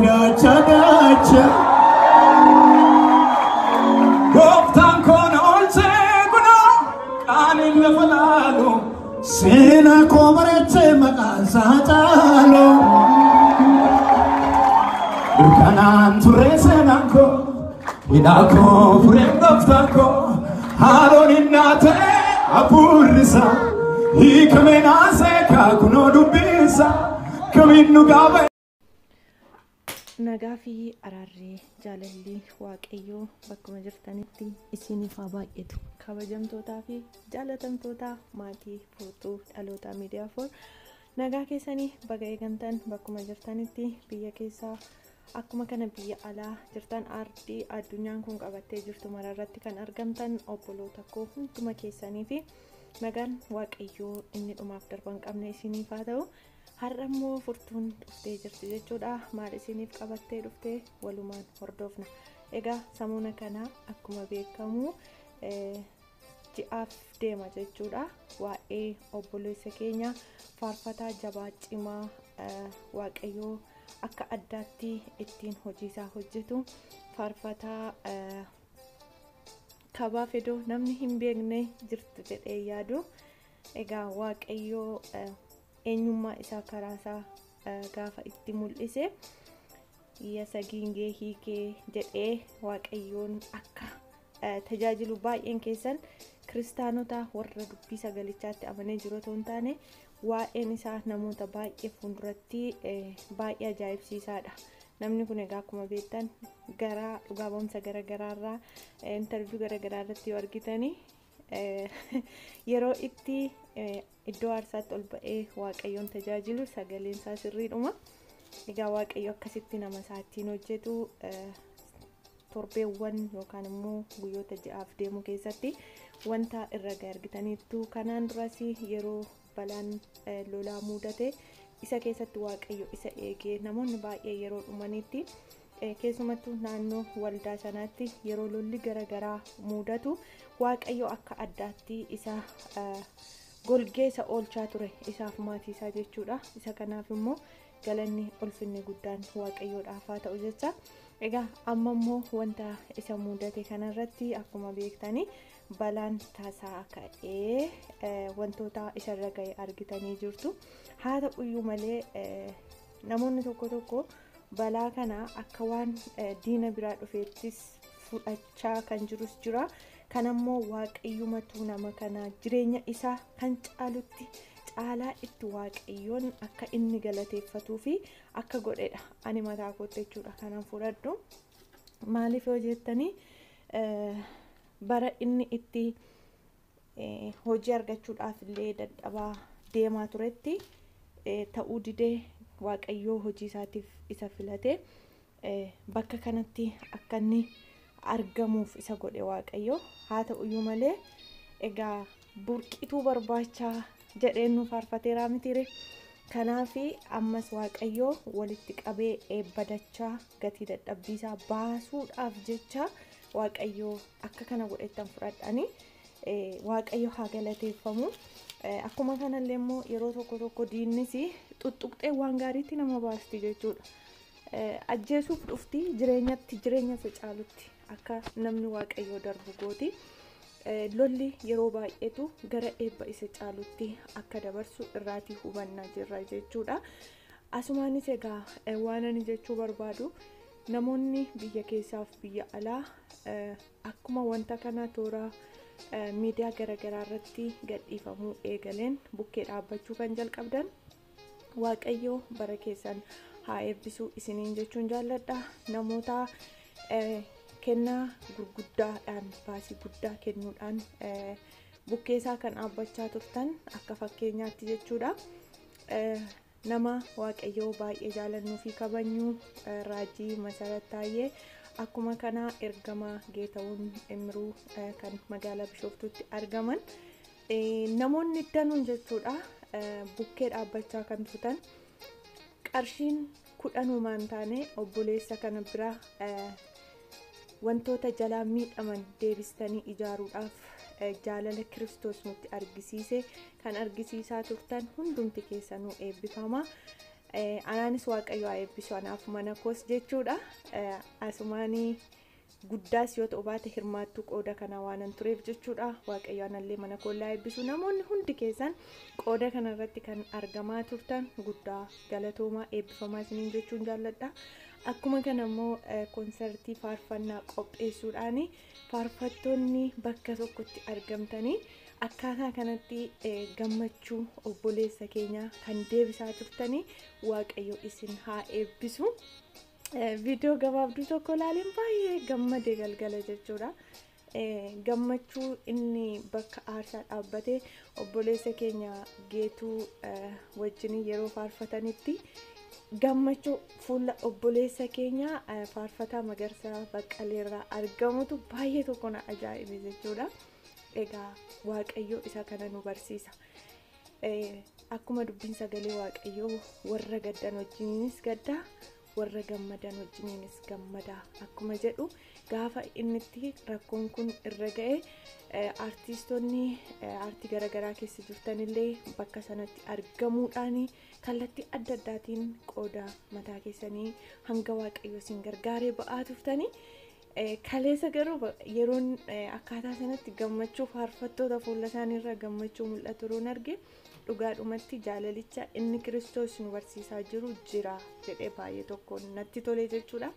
dacha dacha Goftan kon olse guna kanin lafalalo Sena komareche makansa chalo Kanan ture senanko Inako furem goftanko Haron innate apurisa Hikamena seka kuno dubisa Kaminu gabe nagaa fi araarri jaalalli waaqayyoo bakkuma jirtanitti isiniif haa baay'atu kabajamtootaa fi jaalatamtoota maatii furtuu dhaloota miidiyaa 4 nagaa keessanii baga eegantan bakkuma jirtanitti biyya keessaa akkuma kana biyya alaa jirtan aardii addunyaan kun qabattee jirtu mararratti kan argamtan obboloota koo hunduma keessanii fi nagaan waaqayyoo inni dhumaaf darban qabne isiniif haa ta'u har'ammoo furtuun dhuftee jirti jechuudha maal isiniif qabattee dhuftee walumaan hordofna egaa samuuna kana akkuma beekamu ji'aaf deema jechuudha waa'ee obboleessa keenya faarfataa jabaa cimaa waaqayyoo akka addaatti ittiin hojiisaa hojjetu faarfataa kabaa fedoo namni hin beekne jirtu jedhee yaadu egaa waaqayyoo eenyummaa isaa karaasaa gaafa itti mul'ise yasagiingee hiikee jedhee waaqayyoon akka tajaajilu baay'een keessan kiristaanota warra dubbii sagalichaatti amanee jiru ta'uu hin taane waa'een isaa namoota baay'ee fuulduratti baay'ee ajaa'ibsiisaadha namni kun egaa akkuma beektan gara dhugaa ba'umsa garagaraarraa interview garagaraarratti yoo argitanii yeroo itti iddoo aarsaatti ol ba'ee waaqayyoon tajaajilu sagaleen isaa sirriidhuma egaa waaqayyo akkasitti nama isaatiin hojjetu torbeewwan yookaan immoo guyyoota ji'aaf deemu keessatti wanta irra argitaniittu kanaan duras yeroo balaan lolaa mudate isa keessatti waaqayyo isa eegee namoonni baay'ee yeroo dhumanitti keessumattuu naannoo waldaa sanaatti yeroo lolli garagaraa mudatu waaqayyo akka addaatti isa golgeessa oolchaa ture isaaf maatii isaa jechuudha isa kanaaf immoo galanni ulfinni guddaan waaqayyoodhaaf haa ta'u jecha egaa amma immoo wanta isa mudate kanarratti akkuma beektanii balaan taasaa ka'ee wantoota isarra ga'e argitanii jirtu haa ta'uyyuu malee namoonni tokko balaa kana akka waan diina biraa dhufeettis fudhachaa kan jirus jira kanammoo waaqayyumatu nama kana jireenya isaa kan caalutti caalaa itti waaqayyoon akka inni galateeffatuu fi akka godhedha ani mataa kootti jechuudha kanan fudhadhu maaliif yoo jettanii bara inni itti hojii argachuudhaaf illee dadhabaa deemaa turetti ta'uu didee waaqayyoo hojii isaatiif isa filate bakka kanatti akka inni argamuuf isa godhe waaqayyo haa ta'uyyuu malee egaa burqituu barbaachaa jedheen nu faarfateeraa mitire kanaafi ammas waaqayyo walitti qabee eebbadachaa gatii dadhabbiisaa baasuudhaaf jecha waaqayyo akka kana godhettan fudhadhanii waaqayyo haa galateeffamu akkuma kanallee immoo yeroo tokko diinnis xuxuqxee waan gaariitti nama baasti jechuudha ajjeesuuf dhufti jireenya isa caalutti akka namni waaqayyo darbu gooti lolli yeroo baay'eetu gara eebba isa caalutti akka dabarsu irraatii hubannaa jirra jechuudha asumaanis egaa waan ani jechuu barbaadu namoonni biyya keessaaf biyya alaa akkuma wanta kana toora miidiyaa garagaraa irratti gadhiifamuu eegaleen bukkee dhaabbachuu kan jalqabdan waaqayyo bara keessan haa eebbisu isiniin jechuun jaalladha namoota kennaa gurguddaadhaan baasii guddaa kennuudhaan bukkeesaa kan dhaabbachaa turtan akka fakkeenyaatti jechuudha nama waaqayyoo baay'ee jaalannuu fi kabajnu raajii masarat taayee akkuma kana ergama geetawun imruu kan magaalaa Bishooftuutti argaman namoonni danuun jechuudha bukkee dhaabbachaa kan turtan qarshiin 10 taane obboleessa kana bira wantoota jalaa miidhaman deebistanii ijaaruudhaaf jaalala Kiristoos nutti argisiise kan argisiisaa turtan hundumti keessanuu eebbifama anaanis waaqayyo haa eebbisu anaaf mana koos jechuudha. Asumaanii guddaas yoo ta'u baate hirmaattuu qooda kana waanan tureef jechuudha. Waaqayyo anallee mana kollaa eebbisu. Namoonni hundi keessan qooda kanarratti kan argamaa turtan guddaa galatoomaa eebbifamaa isiniin jechuun jaalladha. Akkuma kana immoo konsertii faarfannaa qopheessuudhaan faarfattoonni bakka tokkotti argamtanii akkaataa kanatti gammachuu obboleessa keenya kan deebisaa turtanii waaqayyo isin haa eebbisu. Viidiyoo gabaabduu tokko ilaaleen baay'ee gammadee galgala jechuudha. Gammachuu inni bakka aarsaa dhaabbatee obboleessa keenya Geetuu wajjin yeroo faarfatanitti gammachuu fuula obboleessa keenya faarfataa Magarsaa Baqqaleerraa argamutu baay'ee tokko na ajaa'ibe jechuudha. Egaa waaqayyo isa kana nu barsiisa. Akkuma dubbiin sagalee waaqayyoo warra gaddan wajjiniinis gaddaa warra gammadan wajjiniinis gammadaa akkuma jedhu gaafa innitti rakkoon kun irra ga'e artistoonni aartii garaagaraa keessa jirtanillee bakka sanatti argamuudhaan kallattii adda addaatiin qooda mataa keessanii hanga waaqayyo isin gargaaree ba'aa turtanii. Kaleessa garuu yeroon akkaataa sanatti gammachuu faarfattoota fuula isaaniirra gammachuu mul'atu roon arge dhugaadhumatti jaalalicha inni Kiristoos nu barsiisaa jiru jira jedhee baay'ee tokko natti tole jechuudha.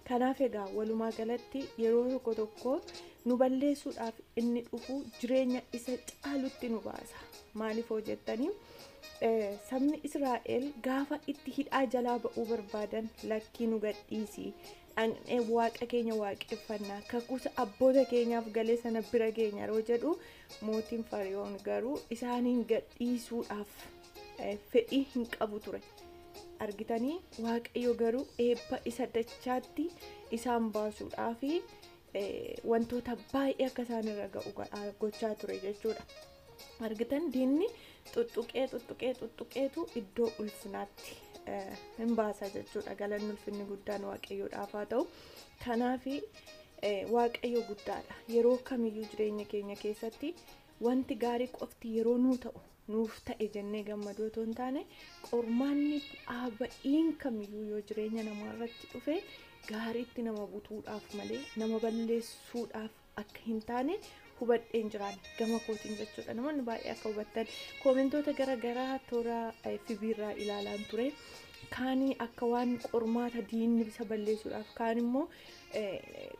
Kanaaf egaa walumaa galatti yeroo tokko tokko nu balleessuudhaaf inni dhufu jireenya isa caalutti nu baasa. Maaliif hojjettanii sabni Israa'el gaafa itti hidhaa jalaa ba'uu barbaadan lakkii nu gadhiisi. Waaqa keenya waaqeffannaa kakuusa abboota keenyaaf galee sana bira keenya yeroo jedhu mootiin Fariyoon garuu isaaniin gadhiisuudhaaf fedhii hin qabu ture. Argitanii waaqayyo garuu eebba isa dachaatti isaan baasuudhaaf wantoota baay'ee akka isaan irra ga'u gochaa ture jechuudha. Argitan diinni tuttuqeetu iddoo ulfinaatti hin baasa jechuudha. Galanni ulfinni guddaan waaqayyoodhaaf haa ta'u. Kanaaf waaqayyo guddaadha. Yeroo kamiyyuu jireenya keenya keessatti wanti gaarii qofti yeroo nuuf ta'e jennee gammadoo otoo hin taane qormaanni bu'aa kamiyyuu yoo jireenya namaa irratti dhufe gaariitti nama butuudhaaf malee nama balleessuudhaaf akka hin taane hubadheen jiraan gama kootiin jechuudha. Namoonni baay'ee akka hubattan koomentoota garaagaraa toora fibiirraa ilaalaan ture. Kaanii akka waan qormaata diinni isa balleessuudhaaf kaan immoo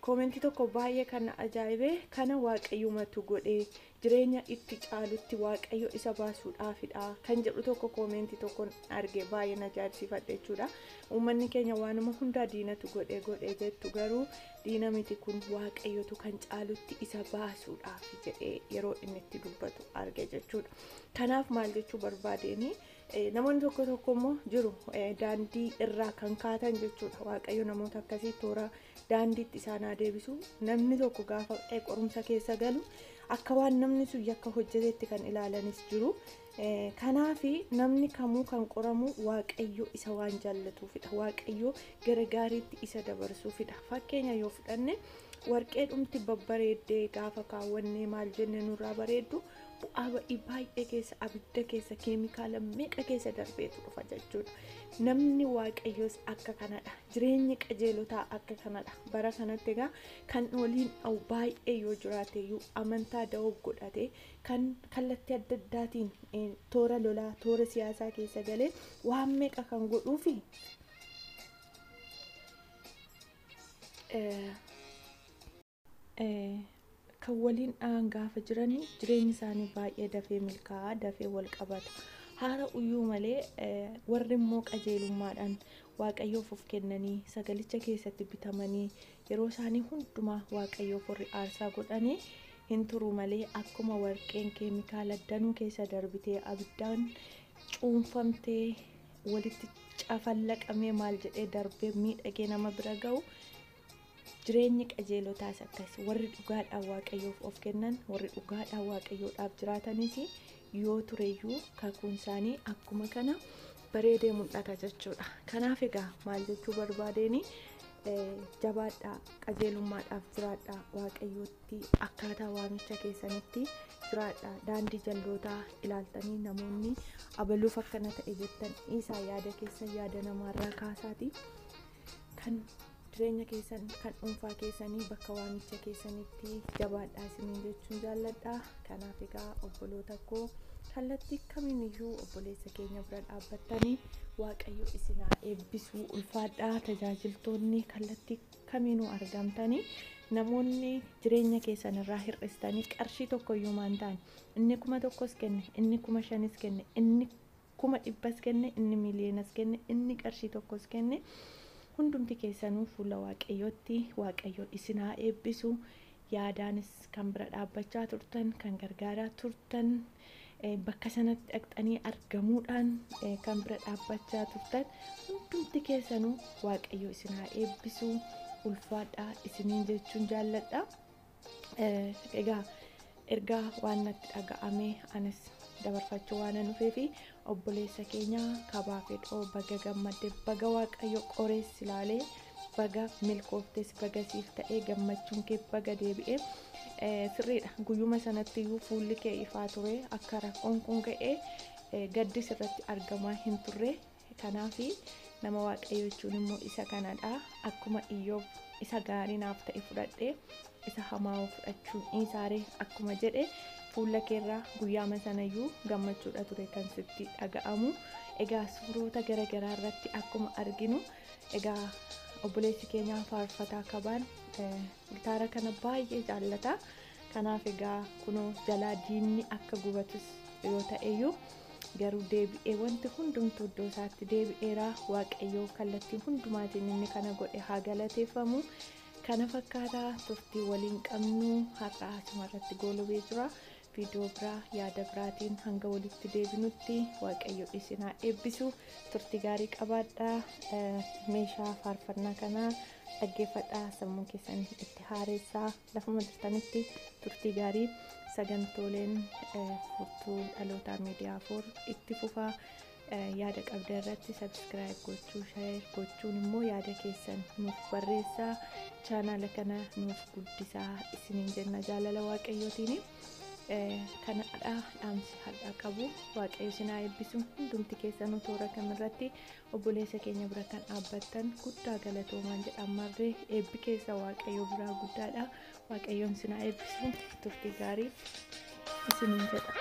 koomentii tokko baay'ee kan ajaa'ibe kana waaqayyumatu godhee jireenya itti caalutti waaqayyo isa baasuudhaafidha kan jedhu tokko koomentii tokko arge baay'ee na ajaa'ibsiifadhe jechuudha. Uummanni keenya waanuma hundaa diinatu godhee jettu garuu diina miti kun waaqayyotu kan caalutti isa baasuudhaaf jedhee yeroo inni itti dubbatu arge jechuudha. Kanaaf maal jechuu barbaadeni namoonni tokko immoo jiru daandii irraa kan kaatan jechuudha. Waaqayyo namoota akkasii toora daandiitti isaan deebisu. Namni tokko gaafa qorumsa keessa galu akka waan namni sun yakka hojjetetti kan ilaalanis jiru. Kanaaf namni kamuu kan qoramu waaqayyo isa waan jaallatuufidha. Waaqayyo gara gaariitti isa dabarsuufidha. Fakkeenya yoo fudhanne warqee dhumti babbareeddee gaafa kaawwannee maal jenne nurraa bareeddu bu'aa ba'ii baay'ee keessa abidda keessa keemikaala meeqa keessa darbeetu dhufa jechuudha. Namni waaqayyoos akka kanadha. Jireenyi qajeelotaa akka kanadha. Bara kanatti egaa kan waliin dhawu baay'ee yoo jiraateyyuu amantaa da'oo godhate kan kallattii adda addaatiin toora lolaa toora siyaasaa keessa galee waan meeqa kan godhuufi kan waliin dhahan gaafa jiranii jireenyi isaanii baay'ee dafee milkaa'aa dafee wal qabata. Haara uyyuu malee warri immoo qajeelummaadhaan waaqayyoof of kennanii sagalicha keessatti bitamanii yeroo isaanii hundumaa waaqayyoof warri aarsaa godhanii hin turu malee akkuma warqeen keemikaala danuu keessa darbitee abiddaan cuunfamtee walitti cafallaqamee maal jedhee darbee miidhagee nama bira ga'u. Jireenyi qajeelotaas akkas warri dhugaadhaan waaqayyoof of kennan warri dhugaadhaan waaqayyoodhaaf jiraatanis yoo tureyyuu kakuun isaanii akkuma kana bareedee mul'ata jechuudha. Kanaaf egaa maal jechuu barbaadeni jabaadhaa qajeelummaadhaaf jiraadhaa waaqayyootti akkaataa waamicha keessanitti jiraadhaa daandii jal'ootaa ilaaltanii namoonni abaluuf akkana ta'e jettan isaa yaada keessan yaada namaarraa kaasaati kan jireenya keessan kan dhuunfaa keessanii bakka waamicha keessanitti jabaadhaa isiniin jechuun jaalladhaa. Kanaaf egaa obboloota koo kallattii kamiiniyyuu obboleessa keenya bira dhaabbattanii waaqayyo isinaa eebbisuu ulfaadhaa. Tajaajiltoonni kallattii kamiinuu argamtanii namoonni jireenya keessan irraa hir'istanii qarshii tokkoyyuu maan ta'an inni 1,000 kenne inni 5,000 kenne inni 100,000 kenne inni miiliyoonas kenne inni qarshii 1 kenne hundumti keessanuu fuula waaqayyootti waaqayyo isinaa eebbisu. Yaadaanis kan bira dhaabbachaa turtan kan gargaaraa turtan bakka sanatti dhaqxanii argamuudhaan kan bira dhaabbachaa turtan hundumti keessanuu waaqayyo isinaa eebbisu ulfaadhaa isiniin jechuun jaalladha. Egaa ergaa waan natti dhaga'ame anis dabarfachuu waan dhufee fi obboleessa keenya kabaa fedhoo baga gammadde baga waaqayyo qorees ilaalee baga milkooftes baga siif ta'ee gammachuun kee baga deebi'ee sirriidha. Guyyuma sanatti iyyuu fuulli kee ifaa ture akka rakkoon kun ga'ee gaddis irratti argamaa hin turre. Kanaaf nama waaqayyo jechuun immoo isa kanadha. Akkuma Iyyoob isa gaarii naaf ta'e fudhadhee isa hamaa fudhachuun isaaree akkuma jedhe fuula keerraa guyyaama sanayyuu gammachuudha ture kan sitti dhaga'amu. Egaa suurota garaagaraa irratti akkuma arginu egaa obboleessi keenya faarfataa kabaan gitaara kana baay'ee jaallata. Kanaaf egaa kunoo jalaa diinni akka gubatus yoo ta'eyyuu garuu deebi'ee wanti hundumtuu iddoo isaatti deebi'eera. Waaqayyoo kallattii hundumaatiin inni kana godhe haa galateeffamu. Kana fakkaataa turtii waliin qabnu har'a asuma irratti goolabee jira. Viidiyoo biraa yaada biraatiin hanga walitti deebinutti waaqayyo isinaa eebbisu. Turtii gaarii qabaadhaa. Meeshaa faarfannaa kanaa dhaggeeffadhaa. Sammuu keessan itti haaressaa. Lafuma jirtanitti turtii gaarii. Sagantooleen furtuu dhalootaa miidiyaa 4 itti fufaa. Yaada qabda irratti subscribe gochuu share gochuun immoo yaada keessan nuuf barreessaa. Chaanaala kana nuuf guddisaa isiniin jenna jaalala waaqayyootiin. Kanadha dhaamsi har'a qabu. Waaqayyo isinaa eebbisu. Hundumti keessanuu toora kamirratti obboleessa keenya bira kan dhaabbattan guddaa galatoomaan jedhamarree eebbi keessa waaqayyo biraa guddaadha. Waaqayyoon isinaa eebbisu. Turtii gaarii isiniin jedha.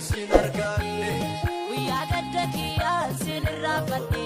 sin arganne. Guyyaa gadda kiyyaa sin irraanfanne.